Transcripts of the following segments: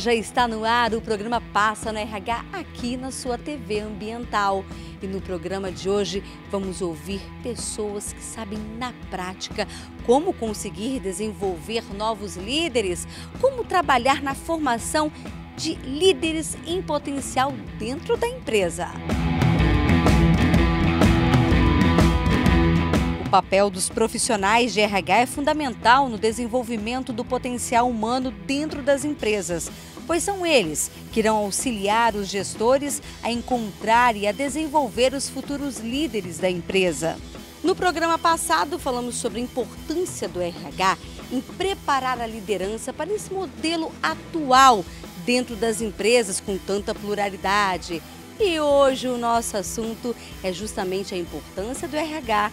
já está no ar o programa Passa no RH aqui na sua TV Ambiental. E no programa de hoje vamos ouvir pessoas que sabem na prática como conseguir desenvolver novos líderes, como trabalhar na formação de líderes em potencial dentro da empresa. O papel dos profissionais de RH é fundamental no desenvolvimento do potencial humano dentro das empresas, pois são eles que irão auxiliar os gestores a encontrar e a desenvolver os futuros líderes da empresa. No programa passado, falamos sobre a importância do RH em preparar a liderança para esse modelo atual dentro das empresas com tanta pluralidade. E hoje o nosso assunto é justamente a importância do RH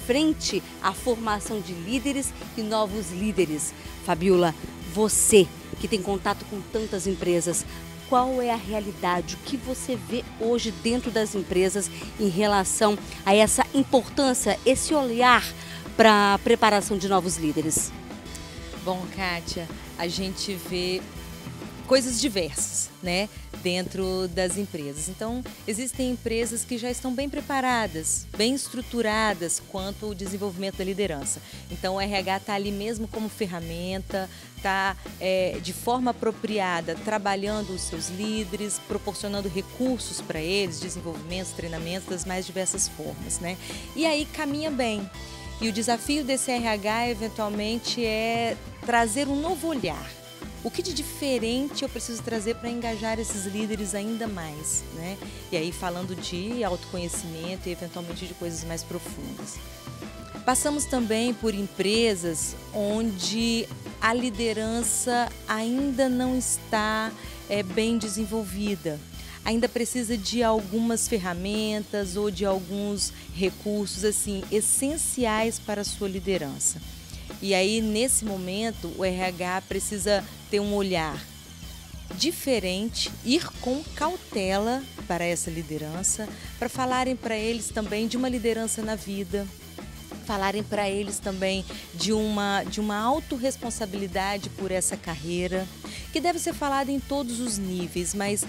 frente à formação de líderes e novos líderes. Fabiola, você que tem contato com tantas empresas, qual é a realidade, o que você vê hoje dentro das empresas em relação a essa importância, esse olhar para a preparação de novos líderes? Bom, Kátia, a gente vê coisas diversas, né, dentro das empresas. Então, existem empresas que já estão bem preparadas, bem estruturadas quanto ao desenvolvimento da liderança. Então, o RH está ali mesmo como ferramenta, está de forma apropriada trabalhando os seus líderes, proporcionando recursos para eles, desenvolvimentos, treinamentos das mais diversas formas, né? E aí caminha bem. E o desafio desse RH, eventualmente, é trazer um novo olhar. O que de diferente eu preciso trazer para engajar esses líderes ainda mais, né? E aí falando de autoconhecimento e eventualmente de coisas mais profundas. Passamos também por empresas onde a liderança ainda não está bem desenvolvida. Ainda precisa de algumas ferramentas ou de alguns recursos assim essenciais para a sua liderança. E aí, nesse momento, o RH precisa ter um olhar diferente, ir com cautela para essa liderança, para falarem para eles também de uma liderança na vida, falarem para eles também de uma autorresponsabilidade por essa carreira, que deve ser falada em todos os níveis, mas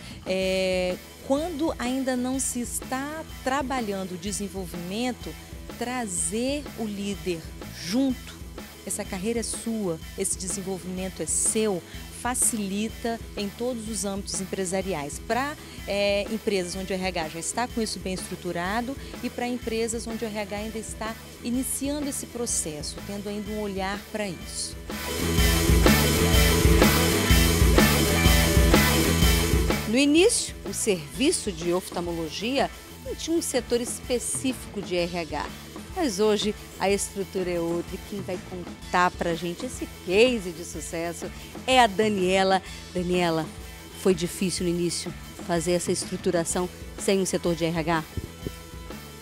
quando ainda não se está trabalhando o desenvolvimento, trazer o líder junto. Essa carreira é sua, esse desenvolvimento é seu, facilita em todos os âmbitos empresariais. Para empresas onde o RH já está com isso bem estruturado e para empresas onde o RH ainda está iniciando esse processo, tendo ainda um olhar para isso. No início, o serviço de oftalmologia não tinha um setor específico de RH. Mas hoje a estrutura é outra e quem vai contar pra gente esse case de sucesso é a Daniela. Daniela, foi difícil no início fazer essa estruturação sem um setor de RH?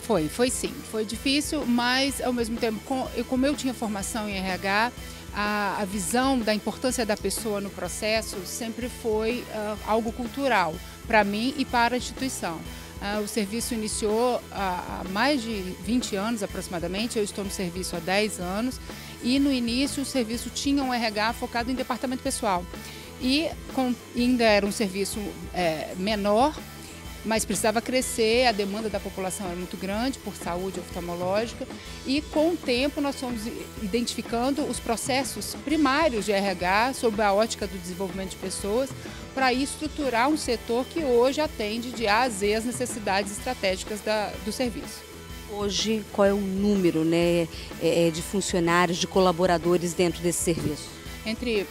Foi sim. Foi difícil, mas ao mesmo tempo, como eu tinha formação em RH, a visão da importância da pessoa no processo sempre foi algo cultural para mim e para a instituição. O serviço iniciou há mais de 20 anos aproximadamente, eu estou no serviço há 10 anos e no início o serviço tinha um RH focado em departamento pessoal e ainda era um serviço menor, mas precisava crescer, a demanda da população era muito grande por saúde oftalmológica e com o tempo nós fomos identificando os processos primários de RH sob a ótica do desenvolvimento de pessoas para estruturar um setor que hoje atende de A a Z as necessidades estratégicas do serviço. Hoje, qual é o número, né, de funcionários, de colaboradores dentro desse serviço? Entre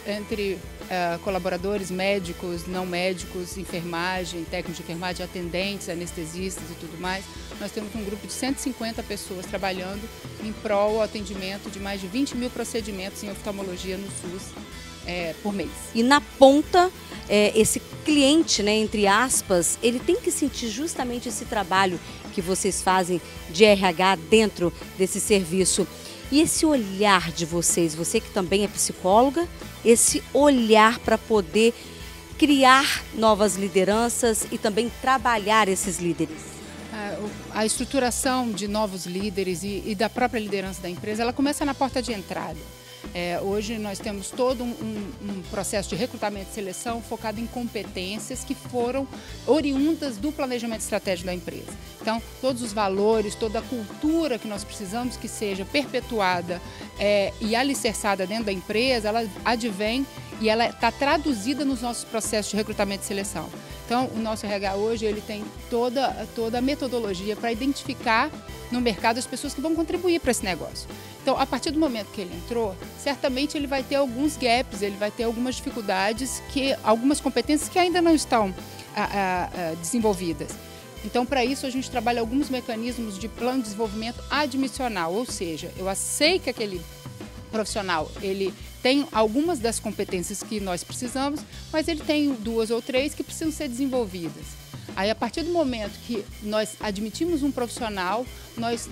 colaboradores médicos, não médicos, enfermagem, técnicos de enfermagem, atendentes, anestesistas e tudo mais, nós temos um grupo de 150 pessoas trabalhando em prol ao atendimento de mais de 20 mil procedimentos em oftalmologia no SUS por mês. E na ponta, esse cliente, né, entre aspas, ele tem que sentir justamente esse trabalho que vocês fazem de RH dentro desse serviço. E esse olhar de vocês, você que também é psicóloga, esse olhar para poder criar novas lideranças e também trabalhar esses líderes. A estruturação de novos líderes e da própria liderança da empresa, ela começa na porta de entrada. Hoje nós temos todo um processo de recrutamento e seleção focado em competências que foram oriundas do planejamento estratégico da empresa. Então, todos os valores, toda a cultura que nós precisamos que seja perpetuada e alicerçada dentro da empresa, ela advém e ela está traduzida nos nossos processos de recrutamento e seleção. Então, o nosso RH hoje ele tem toda a metodologia para identificar no mercado as pessoas que vão contribuir para esse negócio. Então, a partir do momento que ele entrou, certamente ele vai ter alguns gaps, ele vai ter algumas dificuldades, algumas competências que ainda não estão desenvolvidas. Então, para isso, a gente trabalha alguns mecanismos de plano de desenvolvimento admissional, ou seja, eu sei que aquele profissional ele tem algumas das competências que nós precisamos, mas ele tem 2 ou 3 que precisam ser desenvolvidas. Aí, a partir do momento que nós admitimos um profissional, nós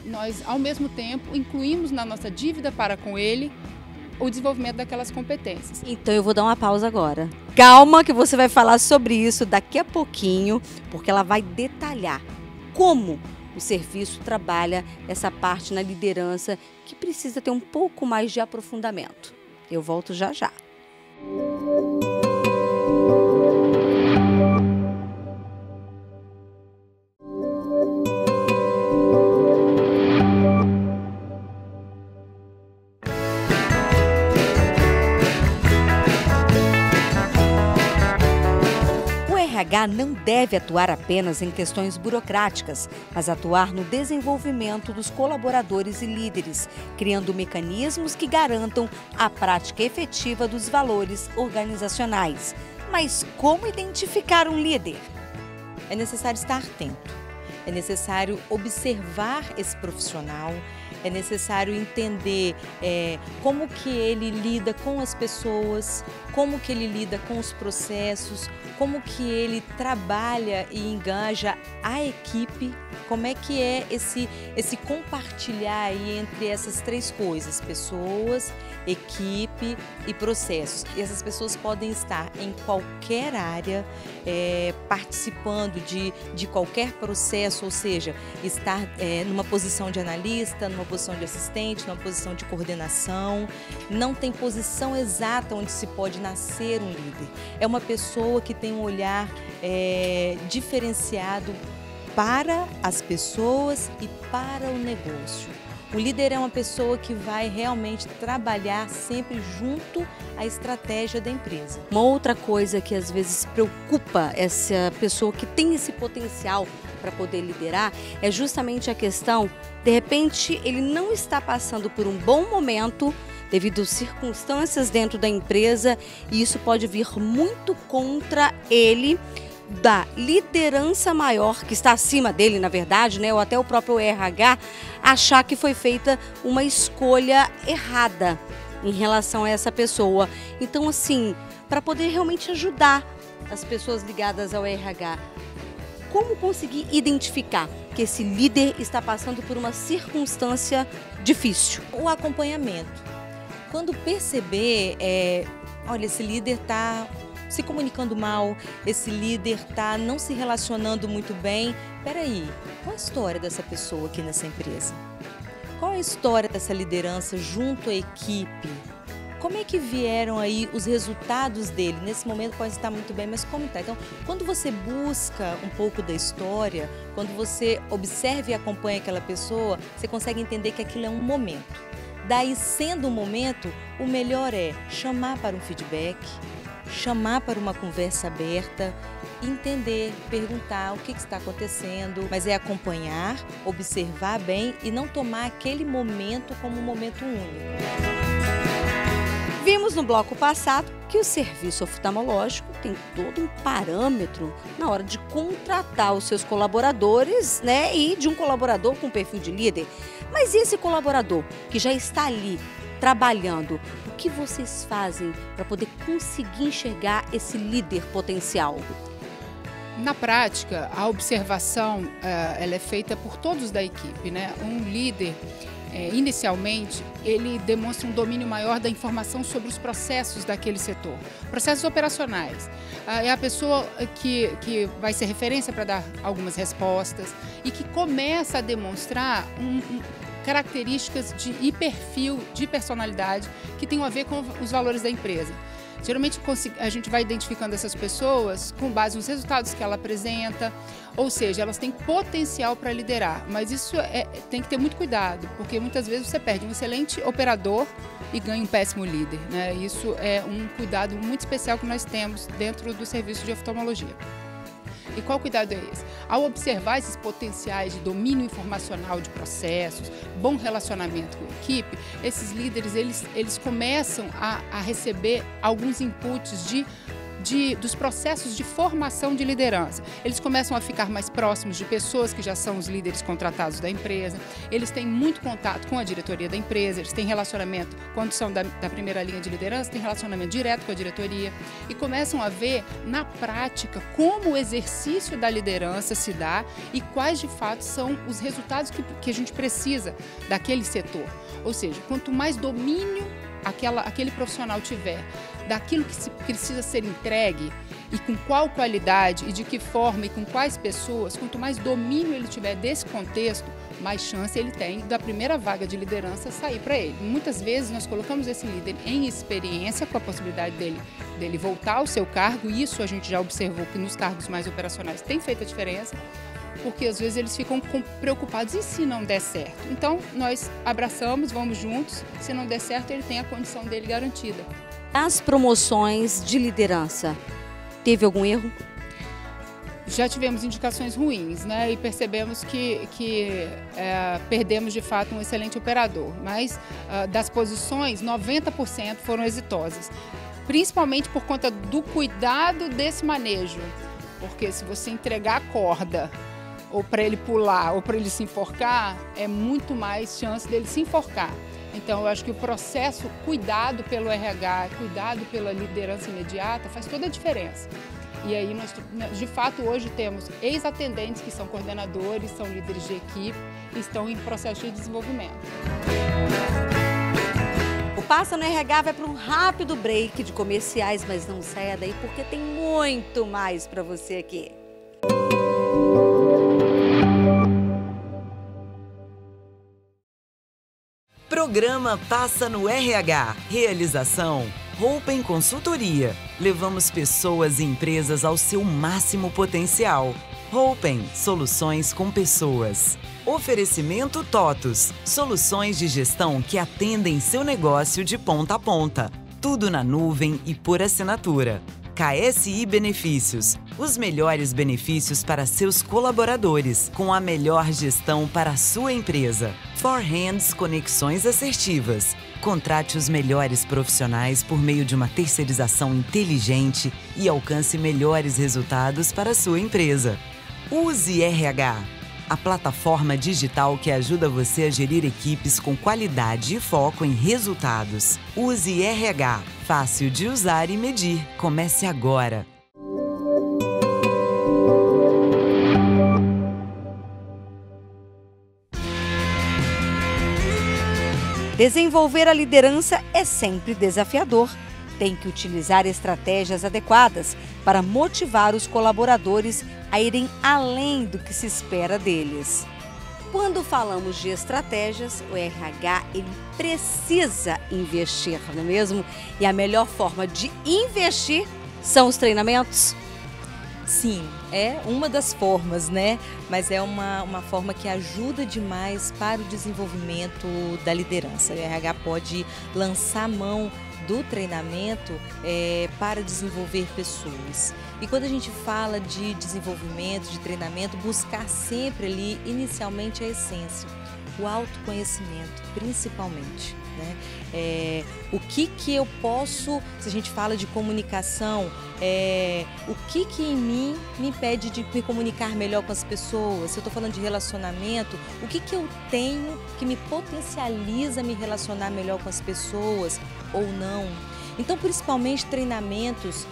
ao mesmo tempo, incluímos na nossa dívida para com ele o desenvolvimento daquelas competências. Então, eu vou dar uma pausa agora. Calma que você vai falar sobre isso daqui a pouquinho, porque ela vai detalhar como o serviço trabalha essa parte na liderança que precisa ter um pouco mais de aprofundamento. Eu volto já já. O RH não deve atuar apenas em questões burocráticas, mas atuar no desenvolvimento dos colaboradores e líderes, criando mecanismos que garantam a prática efetiva dos valores organizacionais. Mas como identificar um líder? É necessário estar atento, é necessário observar esse profissional, é necessário entender como que ele lida com as pessoas, como que ele lida com os processos, como que ele trabalha e engaja a equipe, como é que é esse compartilhar aí entre essas 3 coisas, pessoas, equipe e processos. E essas pessoas podem estar em qualquer área, participando de qualquer processo, ou seja, estar numa posição de analista, numa posição de assistente, numa posição de coordenação. Não tem posição exata onde se pode nascer um líder. É uma pessoa que tem um olhar diferenciado para as pessoas e para o negócio. O líder é uma pessoa que vai realmente trabalhar sempre junto à estratégia da empresa. Uma outra coisa que às vezes preocupa essa pessoa que tem esse potencial para poder liderar é justamente a questão, de repente, ele não está passando por um bom momento devido às circunstâncias dentro da empresa e isso pode vir muito contra ele, da liderança maior que está acima dele, na verdade, né, ou até o próprio RH, achar que foi feita uma escolha errada em relação a essa pessoa. Então, assim, para poder realmente ajudar as pessoas ligadas ao RH, como conseguir identificar que esse líder está passando por uma circunstância difícil? O acompanhamento. Quando perceber, olha, esse líder está se comunicando mal, esse líder está não se relacionando muito bem. Peraí, qual a história dessa pessoa aqui nessa empresa? Qual a história dessa liderança junto à equipe? Como é que vieram aí os resultados dele? Nesse momento pode estar muito bem, mas como está? Então, quando você busca um pouco da história, quando você observa e acompanha aquela pessoa, você consegue entender que aquilo é um momento. Daí, sendo um momento, o melhor é chamar para um feedback, chamar para uma conversa aberta, entender, perguntar o que está acontecendo, mas é acompanhar, observar bem e não tomar aquele momento como um momento único. Vimos no bloco passado que o serviço oftalmológico tem todo um parâmetro na hora de contratar os seus colaboradores, né, e de um colaborador com perfil de líder. Mas e esse colaborador que já está ali trabalhando, o que vocês fazem para poder conseguir enxergar esse líder potencial? Na prática, a observação ela é feita por todos da equipe, né? Um líder, inicialmente, ele demonstra um domínio maior da informação sobre os processos daquele setor, processos operacionais. É a pessoa que vai ser referência para dar algumas respostas e que começa a demonstrar características e perfil de personalidade que tem a ver com os valores da empresa. Geralmente a gente vai identificando essas pessoas com base nos resultados que ela apresenta, ou seja, elas têm potencial para liderar, mas isso tem que ter muito cuidado, porque muitas vezes você perde um excelente operador e ganha um péssimo líder, né? Isso é um cuidado muito especial que nós temos dentro do serviço de oftalmologia. E qual cuidado é esse? Ao observar esses potenciais de domínio informacional de processos, bom relacionamento com a equipe, esses líderes eles começam a receber alguns inputs dos processos de formação de liderança. Eles começam a ficar mais próximos de pessoas que já são os líderes contratados da empresa, eles têm muito contato com a diretoria da empresa, eles têm relacionamento, quando são da primeira linha de liderança, têm relacionamento direto com a diretoria e começam a ver na prática como o exercício da liderança se dá e quais de fato são os resultados que a gente precisa daquele setor. Ou seja, quanto mais domínio aquele profissional tiver daquilo que precisa ser entregue e com qual qualidade e de que forma e com quais pessoas, quanto mais domínio ele tiver desse contexto, mais chance ele tem da primeira vaga de liderança sair para ele. Muitas vezes nós colocamos esse líder em experiência com a possibilidade dele voltar ao seu cargo, e isso a gente já observou que nos cargos mais operacionais tem feito a diferença, porque às vezes eles ficam preocupados e se não der certo. Então nós abraçamos, vamos juntos, se não der certo ele tem a condição dele garantida. As promoções de liderança, teve algum erro? Já tivemos indicações ruins, né? E percebemos que perdemos de fato um excelente operador, mas das posições 90% foram exitosas, principalmente por conta do cuidado desse manejo, porque se você entregar a corda ou para ele pular ou para ele se enforcar, é muito mais chance dele se enforcar. Então, eu acho que o processo, cuidado pelo RH, cuidado pela liderança imediata, faz toda a diferença. E aí, nós, de fato, hoje temos ex-atendentes que são coordenadores, são líderes de equipe e estão em processo de desenvolvimento. O Passa no RH vai para um rápido break de comerciais, mas não saia daí porque tem muito mais para você aqui. Programa Passa no RH. Realização Roupen Consultoria. Levamos pessoas e empresas ao seu máximo potencial. Roupen, soluções com pessoas. Oferecimento TOTUS, soluções de gestão que atendem seu negócio de ponta a ponta. Tudo na nuvem e por assinatura. KSI Benefícios, os melhores benefícios para seus colaboradores, com a melhor gestão para a sua empresa. Forhands Conexões Assertivas. Contrate os melhores profissionais por meio de uma terceirização inteligente e alcance melhores resultados para a sua empresa. Use RH, a plataforma digital que ajuda você a gerir equipes com qualidade e foco em resultados. Use RH, fácil de usar e medir. Comece agora. Desenvolver a liderança é sempre desafiador. Tem que utilizar estratégias adequadas para motivar os colaboradores a irem além do que se espera deles. Quando falamos de estratégias, o RH ele precisa investir, não é mesmo? E a melhor forma de investir são os treinamentos? Sim, é uma das formas, né? Mas é uma forma que ajuda demais para o desenvolvimento da liderança. O RH pode lançar mão do treinamento para desenvolver pessoas. E quando a gente fala de desenvolvimento, de treinamento, buscar sempre ali, inicialmente, a essência, o autoconhecimento, principalmente. Né? O que eu posso, se a gente fala de comunicação, o que em mim me impede de me comunicar melhor com as pessoas? Se eu estou falando de relacionamento, o que eu tenho que me potencializa a me relacionar melhor com as pessoas ou não? Então, principalmente treinamentos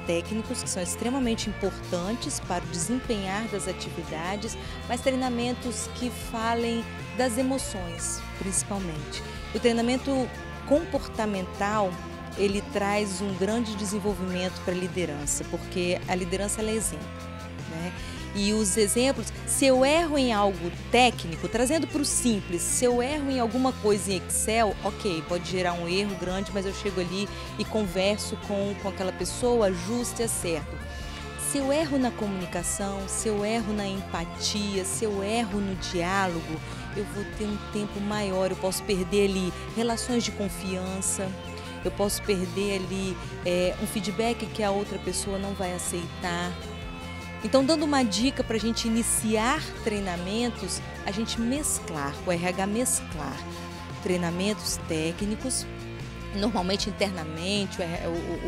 técnicos, que são extremamente importantes para o desempenhar das atividades, mas treinamentos que falem das emoções, principalmente. O treinamento comportamental, ele traz um grande desenvolvimento para a liderança, porque a liderança ela é exemplo, né? E os exemplos, se eu erro em algo técnico, trazendo para o simples, se eu erro em alguma coisa em Excel, ok, pode gerar um erro grande, mas eu chego ali e converso com aquela pessoa, ajusto e acerto. Se eu erro na comunicação, se eu erro na empatia, se eu erro no diálogo, eu vou ter um tempo maior, eu posso perder ali relações de confiança, eu posso perder ali um feedback que a outra pessoa não vai aceitar. Então, dando uma dica para a gente iniciar treinamentos, a gente mesclar, o RH mesclar treinamentos técnicos, normalmente internamente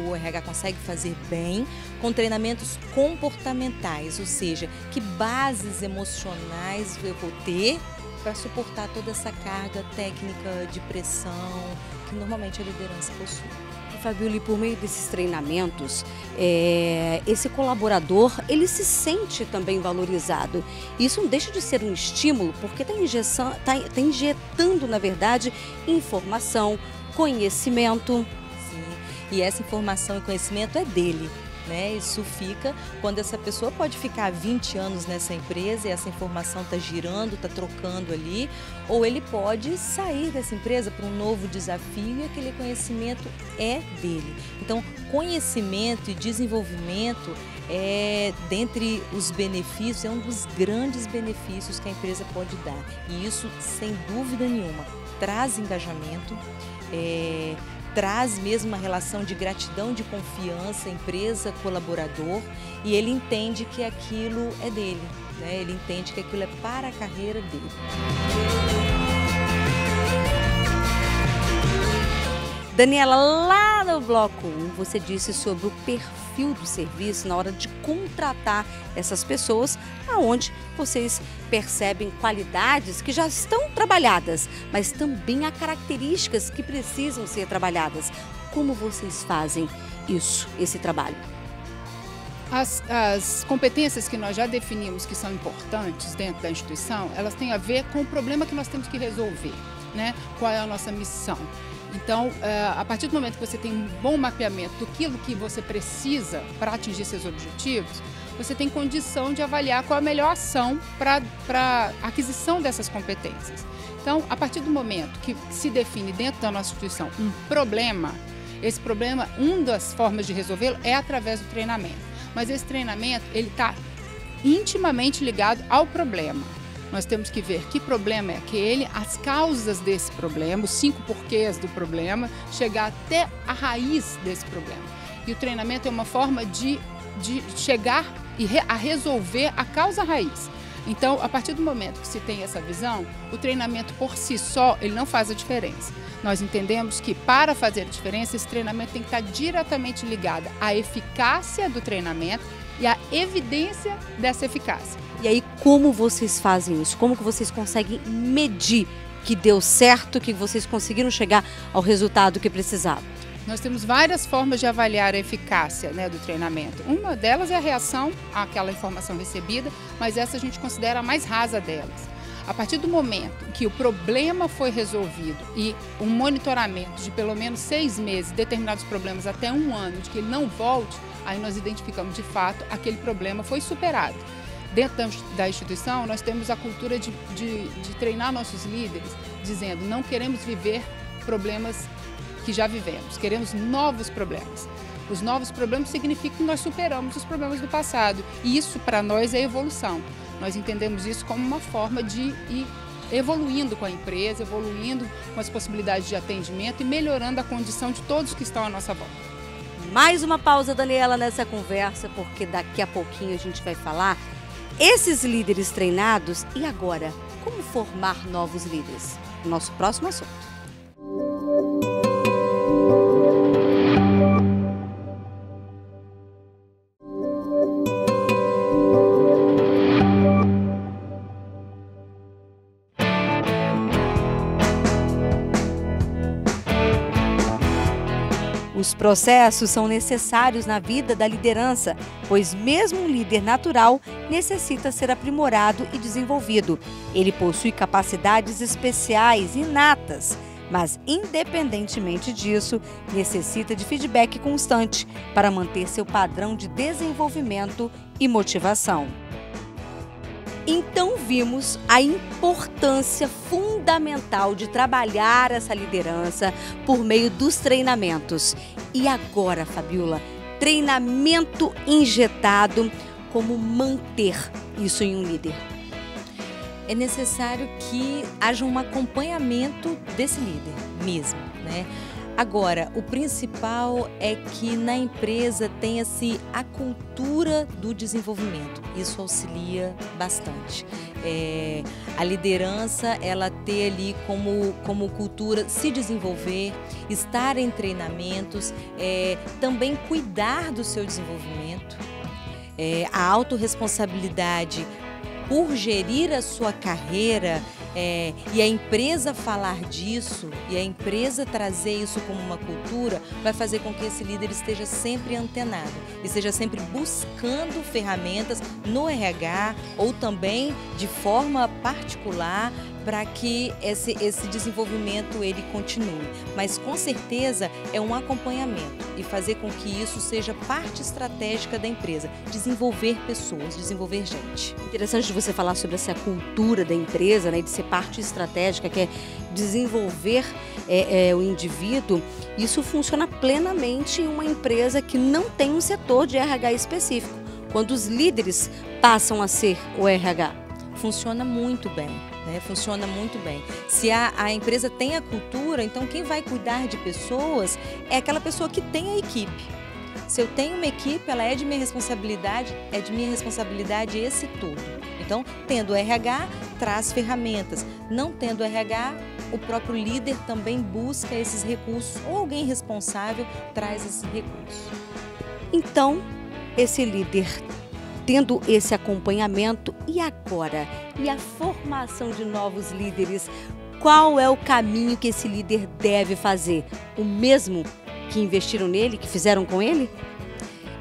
o RH consegue fazer bem, com treinamentos comportamentais, ou seja, que bases emocionais eu vou ter para suportar toda essa carga técnica de pressão que normalmente a liderança possui. Fabíola, por meio desses treinamentos, esse colaborador, ele se sente também valorizado. Isso não deixa de ser um estímulo, porque está injetando, na verdade, informação, conhecimento. Sim, e essa informação e conhecimento é dele, né? Isso fica quando essa pessoa pode ficar 20 anos nessa empresa e essa informação está girando, está trocando ali, ou ele pode sair dessa empresa para um novo desafio e aquele conhecimento é dele. Então, conhecimento e desenvolvimento dentre os benefícios, é um dos grandes benefícios que a empresa pode dar. E isso, sem dúvida nenhuma, traz engajamento, traz mesmo uma relação de gratidão, de confiança, empresa, colaborador, e ele entende que aquilo é dele, né? Ele entende que aquilo é para a carreira dele. Daniela, lá no bloco 1, você disse sobre o perfil do serviço na hora de contratar essas pessoas, aonde vocês percebem qualidades que já estão trabalhadas, mas também há características que precisam ser trabalhadas. Como vocês fazem esse trabalho? As competências que nós já definimos que são importantes dentro da instituição, elas têm a ver com o problema que nós temos que resolver, né? Qual é a nossa missão? Então, a partir do momento que você tem um bom mapeamento do que você precisa para atingir seus objetivos, você tem condição de avaliar qual a melhor ação para a aquisição dessas competências. Então, a partir do momento que se define dentro da nossa instituição um problema, esse problema, uma das formas de resolvê-lo é através do treinamento. Mas esse treinamento, ele está intimamente ligado ao problema. Nós temos que ver que problema é aquele, as causas desse problema, os 5 porquês do problema, chegar até a raiz desse problema. E o treinamento é uma forma de chegar a resolver a causa raiz. Então, a partir do momento que se tem essa visão, o treinamento por si só, ele não faz a diferença. Nós entendemos que para fazer a diferença, esse treinamento tem que estar diretamente ligado à eficácia do treinamento e à evidência dessa eficácia. E aí, como vocês fazem isso? Como que vocês conseguem medir que deu certo, que vocês conseguiram chegar ao resultado que precisavam? Nós temos várias formas de avaliar a eficácia, né, do treinamento. Uma delas é a reação àquela informação recebida, mas essa a gente considera a mais rasa delas. A partir do momento que o problema foi resolvido e um monitoramento de pelo menos 6 meses, determinados problemas até 1 ano, de que ele não volte, aí nós identificamos de fato aquele problema foi superado. Dentro da instituição, nós temos a cultura de treinar nossos líderes, dizendo não queremos viver problemas que já vivemos, queremos novos problemas. Os novos problemas significam que nós superamos os problemas do passado e isso para nós é evolução. Nós entendemos isso como uma forma de ir evoluindo com a empresa, evoluindo com as possibilidades de atendimento e melhorando a condição de todos que estão à nossa volta. Mais uma pausa, Daniela, nessa conversa, porque daqui a pouquinho a gente vai falar esses líderes treinados e agora, como formar novos líderes? Nosso próximo assunto. Os processos são necessários na vida da liderança, pois mesmo um líder natural necessita ser aprimorado e desenvolvido. Ele possui capacidades especiais, inatas, mas independentemente disso, necessita de feedback constante para manter seu padrão de desenvolvimento e motivação. Então vimos a importância fundamental de trabalhar essa liderança por meio dos treinamentos. E agora, Fabiola, treinamento injetado, como manter isso em um líder? É necessário que haja um acompanhamento desse líder mesmo, né? Agora, o principal é que na empresa tenha-se a cultura do desenvolvimento. Isso auxilia bastante. A liderança, ela ter ali como cultura se desenvolver, estar em treinamentos, também cuidar do seu desenvolvimento, a autorresponsabilidade por gerir a sua carreira. E a empresa falar disso, e a empresa trazer isso como uma cultura, vai fazer com que esse líder esteja sempre antenado, esteja sempre buscando ferramentas no RH ou também de forma particular para que esse desenvolvimento ele continue. Mas com certeza é um acompanhamento e fazer com que isso seja parte estratégica da empresa, desenvolver pessoas, desenvolver gente. Interessante você falar sobre essa cultura da empresa, né, de ser parte estratégica, que é desenvolver o indivíduo. Isso funciona plenamente em uma empresa que não tem um setor de RH específico, quando os líderes passam a ser o RH. Funciona muito bem, né? Funciona muito bem. Se a empresa tem a cultura, então quem vai cuidar de pessoas é aquela pessoa que tem a equipe. Se eu tenho uma equipe, ela é de minha responsabilidade esse todo. Então, tendo RH, traz ferramentas. Não tendo RH, o próprio líder também busca esses recursos ou alguém responsável traz esses recursos. Então, esse líder tendo esse acompanhamento, e agora? E a formação de novos líderes? Qual é o caminho que esse líder deve fazer? O mesmo que investiram nele, que fizeram com ele?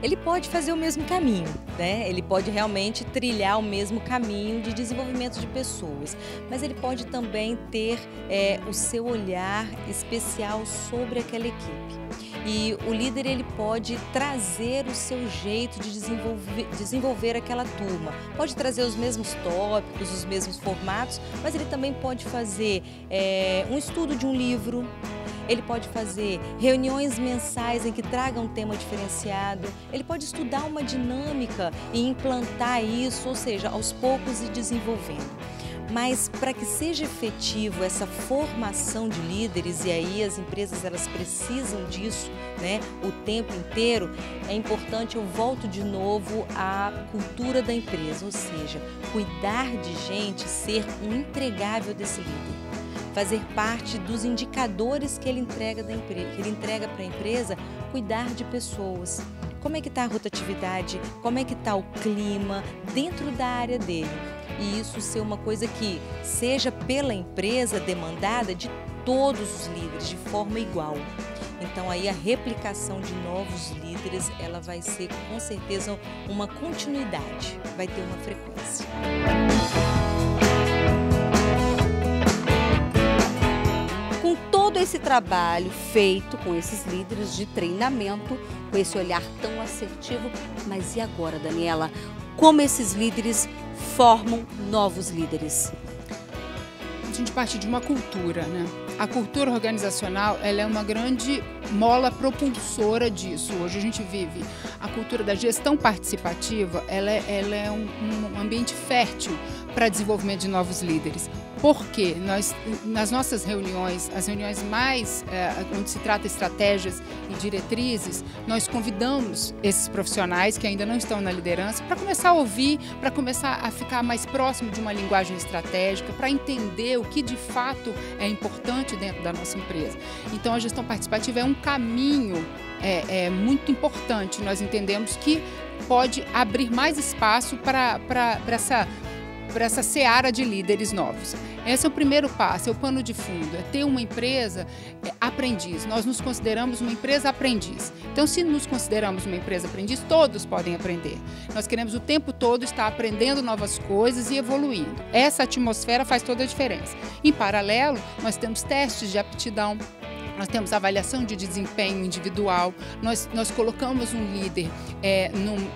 Ele pode fazer o mesmo caminho, né? Ele pode realmente trilhar o mesmo caminho de desenvolvimento de pessoas, mas ele pode também ter o seu olhar especial sobre aquela equipe. E o líder ele pode trazer o seu jeito de desenvolver aquela turma. Pode trazer os mesmos tópicos, os mesmos formatos, mas ele também pode fazer um estudo de um livro. Ele pode fazer reuniões mensais em que tragam um tema diferenciado. Ele pode estudar uma dinâmica e implantar isso, ou seja, aos poucos e desenvolvendo. Mas para que seja efetivo essa formação de líderes, e aí as empresas elas precisam disso, né, o tempo inteiro, é importante, eu volto de novo à cultura da empresa, ou seja, cuidar de gente, ser um entregável desse líder. Fazer parte dos indicadores que ele entrega para a empresa, cuidar de pessoas. Como é que está a rotatividade, como é que está o clima dentro da área dele. E isso ser uma coisa que seja pela empresa demandada de todos os líderes, de forma igual. Então aí a replicação de novos líderes, ela vai ser com certeza uma continuidade, vai ter uma frequência. Com todo esse trabalho feito com esses líderes de treinamento, com esse olhar tão assertivo, mas e agora, Daniela? Como esses líderes formam novos líderes? A gente parte de uma cultura, né? A cultura organizacional, ela é uma grande mola propulsora disso. Hoje a gente vive a cultura da gestão participativa, ela é um ambiente fértil para desenvolvimento de novos líderes. Porque nós, nas nossas reuniões, as reuniões mais onde se trata estratégias e diretrizes, nós convidamos esses profissionais que ainda não estão na liderança para começar a ouvir, para começar a ficar mais próximo de uma linguagem estratégica, para entender o que de fato é importante dentro da nossa empresa. Então a gestão participativa é um caminho muito importante. Nós entendemos que pode abrir mais espaço para essa seara de líderes novos. Esse é o primeiro passo, é o pano de fundo, é ter uma empresa aprendiz. Nós nos consideramos uma empresa aprendiz. Então, se nos consideramos uma empresa aprendiz, todos podem aprender. Nós queremos o tempo todo estar aprendendo novas coisas e evoluindo. Essa atmosfera faz toda a diferença. Em paralelo, nós temos testes de aptidão. Nós temos avaliação de desempenho individual, nós colocamos um líder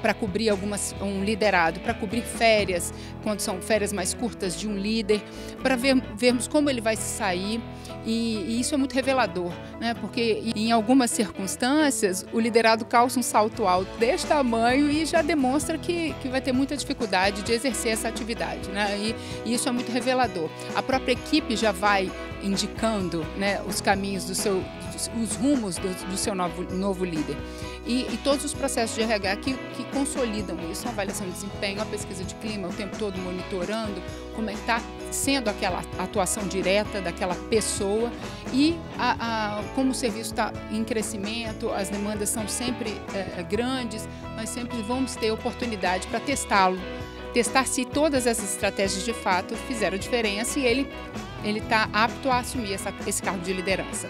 para cobrir um liderado, para cobrir férias, quando são férias mais curtas de um líder, para vermos como ele vai se sair, e isso é muito revelador, né? Porque em algumas circunstâncias o liderado calça um salto alto deste tamanho e já demonstra que vai ter muita dificuldade de exercer essa atividade, né? E isso é muito revelador. A própria equipe já vai indicando, né, os caminhos os rumos do seu novo líder. E todos os processos de RH que consolidam isso, a avaliação de desempenho, a pesquisa de clima, o tempo todo monitorando como é que está sendo aquela atuação direta daquela pessoa e como o serviço está em crescimento, as demandas são sempre grandes, nós sempre vamos ter oportunidade para testá-lo, testar se todas essas estratégias de fato fizeram diferença e ele está apto a assumir esse cargo de liderança.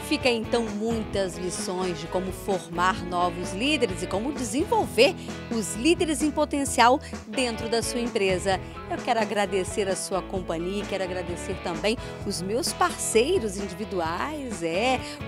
Fica então muitas lições de como formar novos líderes e como desenvolver os líderes em potencial dentro da sua empresa. Eu quero agradecer a sua companhia, quero agradecer também os meus parceiros individuais,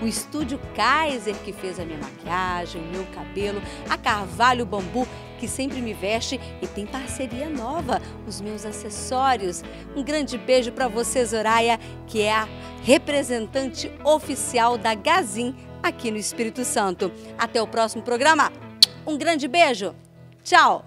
o Estúdio Kaiser, que fez a minha maquiagem, o meu cabelo, a Carvalho Bambu, que sempre me veste e tem parceria nova, os meus acessórios. Um grande beijo para você, Zoraia, que é a representante oficial da Gazin aqui no Espírito Santo. Até o próximo programa. Um grande beijo. Tchau.